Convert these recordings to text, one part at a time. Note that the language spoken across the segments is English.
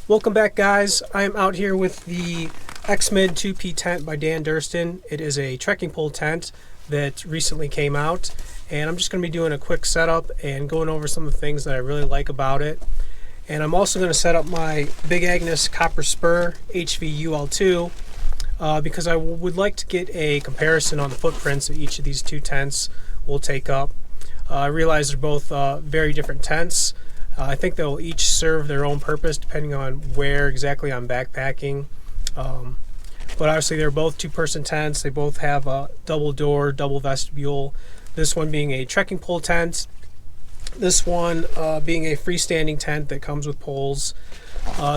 Welcome back, guys. I am out here with the X-Mid 2P tent by Durston. It is a trekking pole tent that recently came out, and I'm just going to be doing a quick setup and going over some of the things that I really like about it. And I'm also going to set up my Big Agnes Copper Spur HV UL2 because I would like to get a comparison on the footprints that each of these two tents will take up. I realize they're both very different tents. I think they'll each serve their own purpose depending on where exactly I'm backpacking. But obviously they're both two-person tents. They both have a double door, double vestibule. This one being a trekking pole tent. This one being a freestanding tent that comes with poles.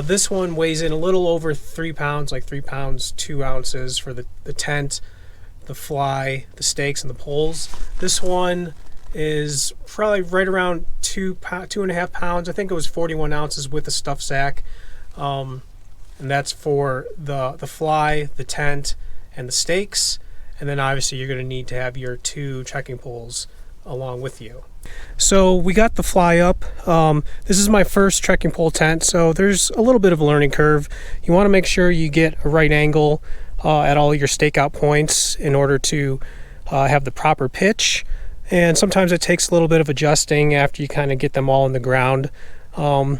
This one weighs in a little over 3 pounds, like 3 pounds 2 ounces for the tent, the fly, the stakes, and the poles. This one is probably right around 2.5 pounds. I think it was 41 ounces with the stuff sack, and that's for the fly, the tent, and the stakes. And then obviously you're going to need to have your 2 trekking poles along with you. So we got the fly up. This is my first trekking pole tent, so there's a little bit of a learning curve. You want to make sure you get a right angle at all your stakeout points in order to have the proper pitch. And sometimes it takes a little bit of adjusting after you kind of get them all in the ground. And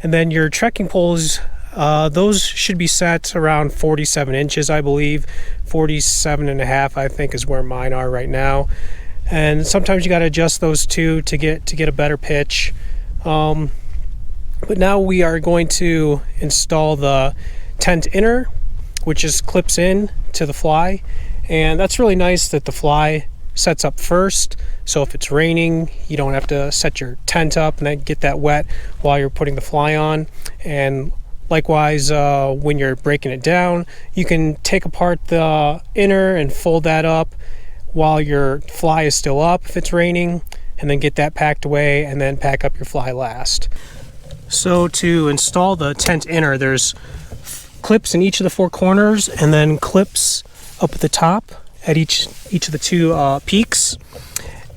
then your trekking poles, those should be set around 47 inches, I believe. 47.5, I think, is where mine are right now. And sometimes you got to adjust those two to get a better pitch. But now we are going to install the tent inner, which just clips in to the fly. And that's really nice that the fly sets up first, so if it's raining you don't have to set your tent up and then get that wet while you're putting the fly on. And likewise, when you're breaking it down, you can take apart the inner and fold that up while your fly is still up if it's raining, and then get that packed away and then pack up your fly last. So to install the tent inner, there's clips in each of the 4 corners and then clips up at the top at each of the 2 peaks.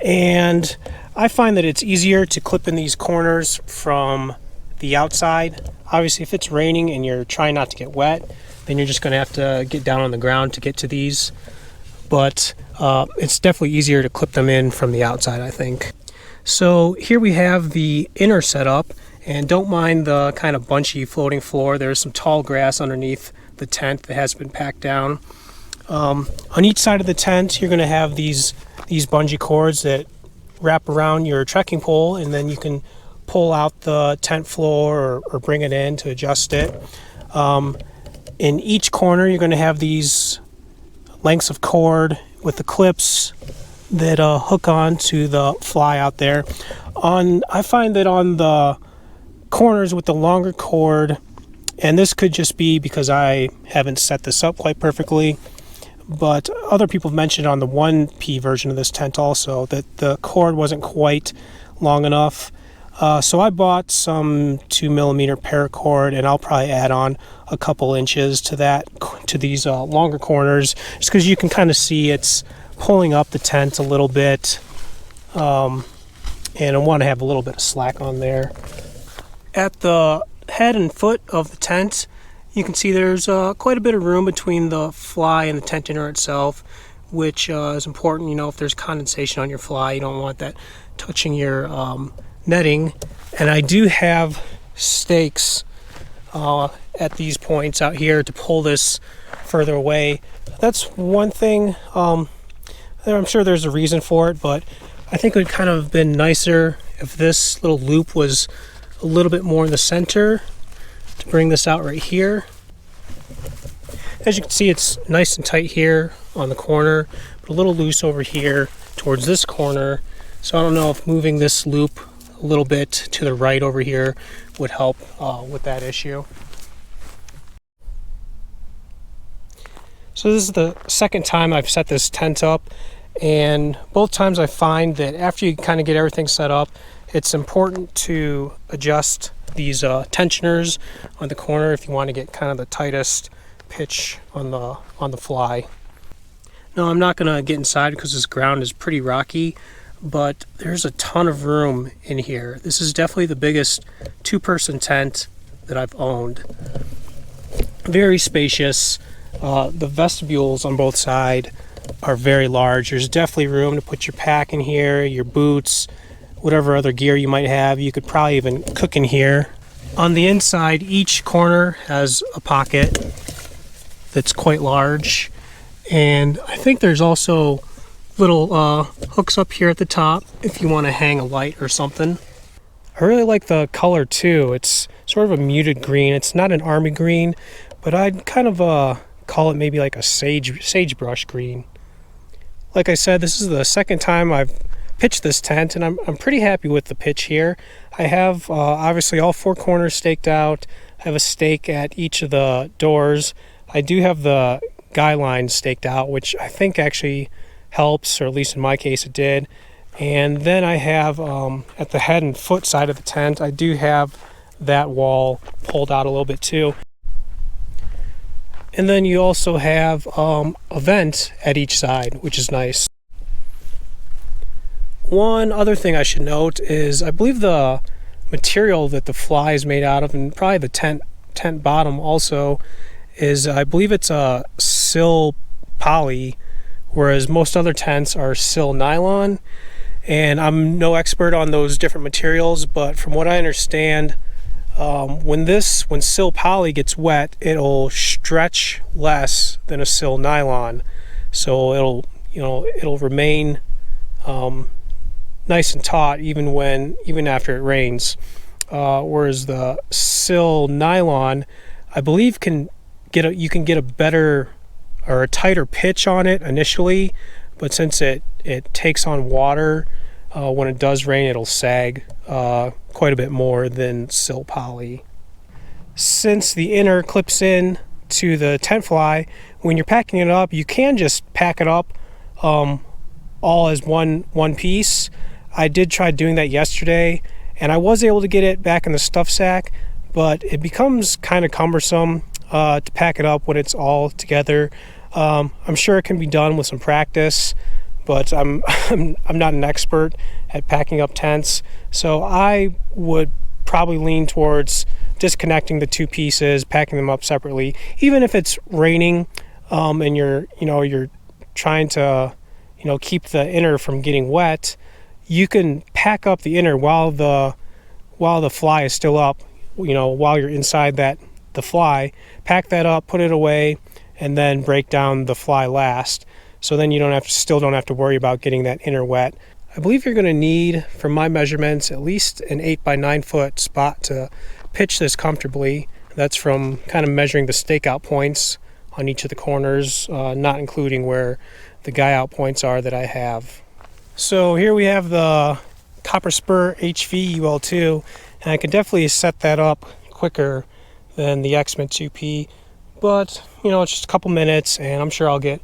And I find that it's easier to clip in these corners from the outside. Obviously if it's raining and you're trying not to get wet, then you're just going to have to get down on the ground to get to these. But it's definitely easier to clip them in from the outside, I think. So here we have the inner setup, and don't mind the kind of bunchy floating floor. There's some tall grass underneath the tent that has been packed down. On each side of the tent you're going to have these bungee cords that wrap around your trekking pole, and then you can pull out the tent floor or bring it in to adjust it. In each corner you're going to have these lengths of cord with the clips that hook on to the fly out there. I find that on the corners with the longer cord, and this could just be because I haven't set this up quite perfectly, but other people have mentioned on the 1P version of this tent also that the cord wasn't quite long enough. So I bought some 2mm paracord, and I'll probably add on a couple inches to these longer corners, just because you can kind of see it's pulling up the tent a little bit, and I want to have a little bit of slack on there. At the head and foot of the tent, you can see there's quite a bit of room between the fly and the tent inner itself, which is important. You know, if there's condensation on your fly, you don't want that touching your netting. And I do have stakes at these points out here to pull this further away. That's one thing. I'm sure there's a reason for it, but I think it would kind of have been nicer if this little loop was a little bit more in the center to bring this out right here. As you can see, it's nice and tight here on the corner, but a little loose over here towards this corner. So I don't know if moving this loop a little bit to the right over here would help with that issue. So this is the second time I've set this tent up, and both times I find that after you kind of get everything set up, it's important to adjust these tensioners on the corner if you want to get kind of the tightest pitch on the fly. Now I'm not going to get inside because this ground is pretty rocky, but there's a ton of room in here. This is definitely the biggest 2-person tent that I've owned. Very spacious. The vestibules on both sides are very large. There's definitely room to put your pack in here, your boots, whatever other gear you might have. You could probably even cook in here. On the inside, each corner has a pocket that's quite large. And I think there's also little hooks up here at the top if you want to hang a light or something. I really like the color too. It's sort of a muted green. It's not an army green, but I'd kind of call it maybe like a sagebrush green. Like I said, this is the second time I've pitched this tent, and I'm pretty happy with the pitch here. I have obviously all four corners staked out. I have a stake at each of the doors. I do have the guy lines staked out, which I think actually helps, or at least in my case it did. And then I have at the head and foot side of the tent, I do have that wall pulled out a little bit too. And then you also have a vent at each side, which is nice. One other thing I should note is I believe the material that the fly is made out of, and probably the tent bottom also, is I believe it's a sil poly, whereas most other tents are sil nylon. And I'm no expert on those different materials, but from what I understand, when sil poly gets wet, it'll stretch less than a sil nylon, so it'll remain nice and taut even after it rains. Whereas the sil nylon, I believe, you can get a better or a tighter pitch on it initially, but since it takes on water, when it does rain, it'll sag quite a bit more than sil poly. Since the inner clips in to the tent fly, when you're packing it up, you can just pack it up all as one piece. I did try doing that yesterday, and I was able to get it back in the stuff sack, but it becomes kind of cumbersome to pack it up when it's all together. I'm sure it can be done with some practice, but I'm not an expert at packing up tents, so I would probably lean towards disconnecting the two pieces, packing them up separately. Even if it's raining and you're trying to keep the inner from getting wet, you can pack up the inner while the fly is still up. While you're inside the fly, pack that up, put it away, and then break down the fly last. So then you still don't have to worry about getting that inner wet. I believe you're going to need, from my measurements, at least an 8 by 9 foot spot to pitch this comfortably. That's from kind of measuring the stakeout points on each of the corners, not including where the guy out points are that I have. So here we have the Copper Spur HV UL2, and I can definitely set that up quicker than the X-Mid 2P, but it's just a couple minutes, and I'm sure I'll get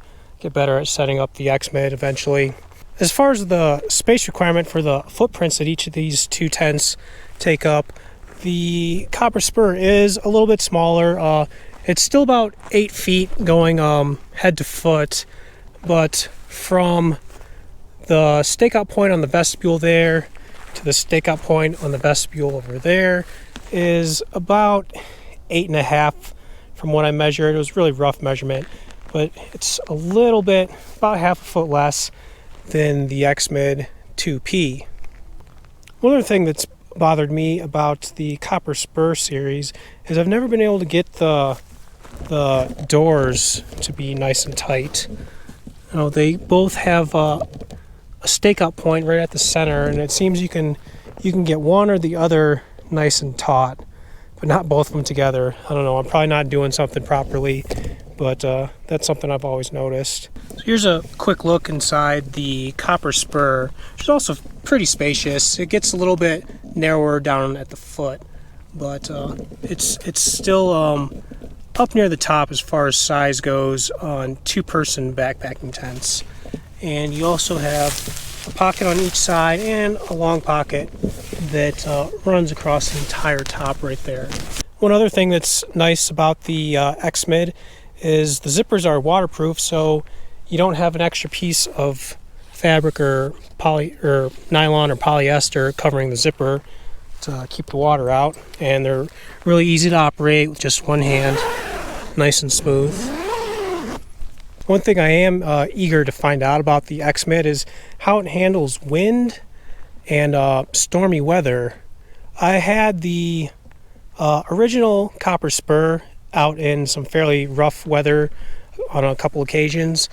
better at setting up the X-Mid eventually. As far as the space requirement for the footprints that each of these two tents take up, the Copper Spur is a little bit smaller. It's still about 8 feet going head to foot, but from the stakeout point on the vestibule there to the stakeout point on the vestibule over there is about 8.5 from what I measured. It was really rough measurement, but it's a little bit, about half a foot less than the X-Mid 2P. One other thing that's bothered me about the Copper Spur series is I've never been able to get the doors to be nice and tight. They both have a stakeout point right at the center, and it seems you can get one or the other nice and taut, but not both of them together. I don't know, I'm probably not doing something properly, but that's something I've always noticed. So here's a quick look inside the Copper Spur, which is also pretty spacious. It gets a little bit narrower down at the foot, but it's still up near the top as far as size goes on two-person backpacking tents. And you also have a pocket on each side and a long pocket that runs across the entire top right there. One other thing that's nice about the X-Mid is the zippers are waterproof, so you don't have an extra piece of fabric or nylon or polyester covering the zipper. to keep the water out, and they're really easy to operate with just one hand, nice and smooth. One thing I am eager to find out about the X-Mid is how it handles wind and stormy weather. I had the original copper spur out in some fairly rough weather on a couple occasions,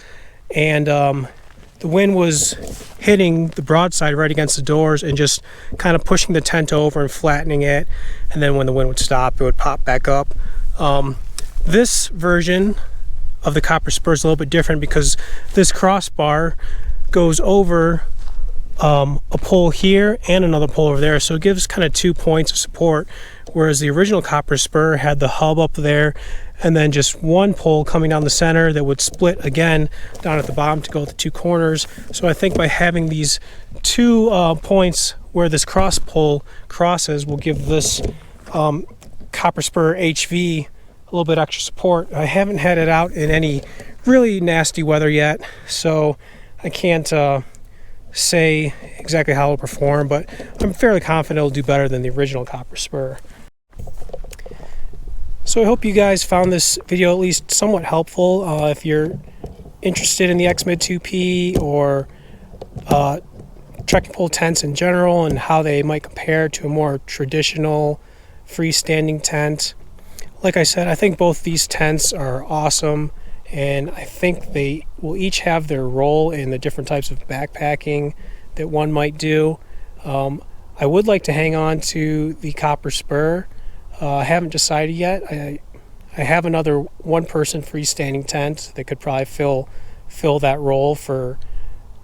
and the wind was hitting the broadside right against the doors and just kind of pushing the tent over and flattening it, and then when the wind would stop, it would pop back up. This version of the copper spur is a little bit different because this crossbar goes over a pole here and another pole over there, so it gives kind of 2 points of support, whereas the original copper spur had the hub up there and then just one pole coming down the center that would split again down at the bottom to go at the 2 corners. So I think by having these 2 points where this cross pole crosses will give this copper spur HV a little bit extra support. I haven't had it out in any really nasty weather yet, so I can't say exactly how it'll perform, but I'm fairly confident it'll do better than the original copper spur. So I hope you guys found this video at least somewhat helpful. If you're interested in the X-Mid 2P or trekking pole tents in general and how they might compare to a more traditional freestanding tent, like I said, I think both these tents are awesome, and I think they will each have their role in the different types of backpacking that one might do. I would like to hang on to the copper spur. I haven't decided yet. I have another one-person freestanding tent that could probably fill that role for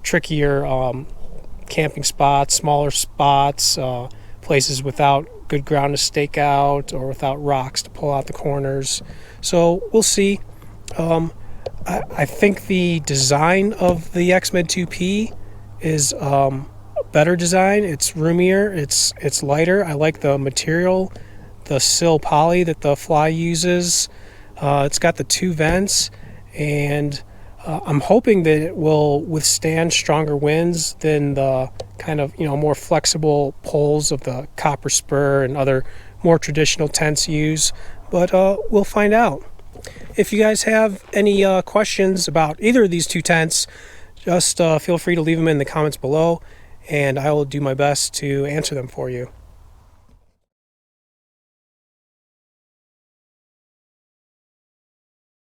trickier camping spots, smaller spots, places without good ground to stake out or without rocks to pull out the corners. So we'll see. I think the design of the X-Mid 2P is a better design. It's roomier, it's lighter. I like the material, the sill poly that the Fly uses. It's got the 2 vents, and I'm hoping that it will withstand stronger winds than the kind of more flexible poles of the copper spur and other more traditional tents use, but we'll find out. If you guys have any questions about either of these 2 tents, just feel free to leave them in the comments below, and I will do my best to answer them for you.